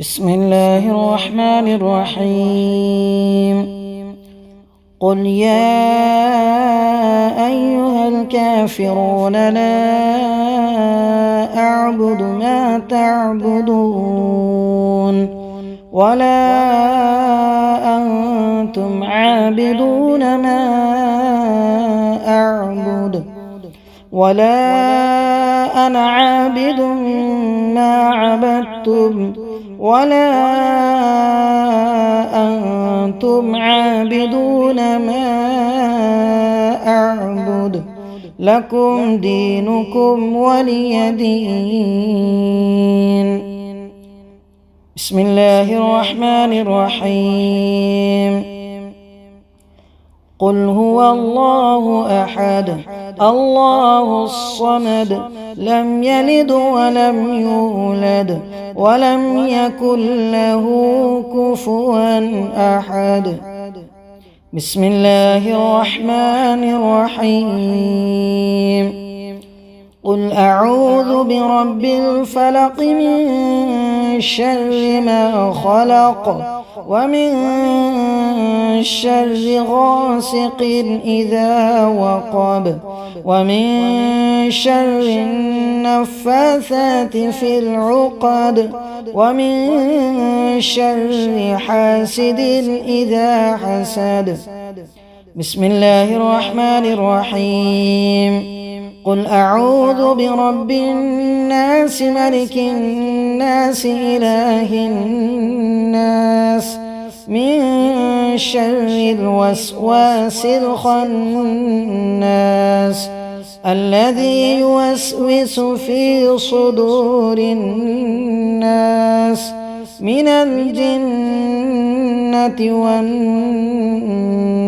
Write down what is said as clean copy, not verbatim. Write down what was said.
بسم الله الرحمن الرحيم. قل يا أيها الكافرون لا أعبد ما تعبدون ولا أنتم عابدون ما أعبد ولا أنا عابد ما عبدتم ولا أنتم عابدون ما أعبد لكم دينكم ولي دين. بسم الله الرحمن الرحيم. قل هو الله أحد الله الصمد لم يلد ولم يولد ولم يكن له كفوا أحد. بسم الله الرحمن الرحيم. قل أعوذ برب الفلق من شر ما خلق ومن شر غاسق إذا وقب ومن شر النفاثات في العقد ومن شر حاسد إذا حسد. بسم الله الرحمن الرحيم. قل أعوذ برب الناس ملك الناس إله الناس من شر الوسواس الخناس الذي يوسوس في صدور الناس من الجنة والناس.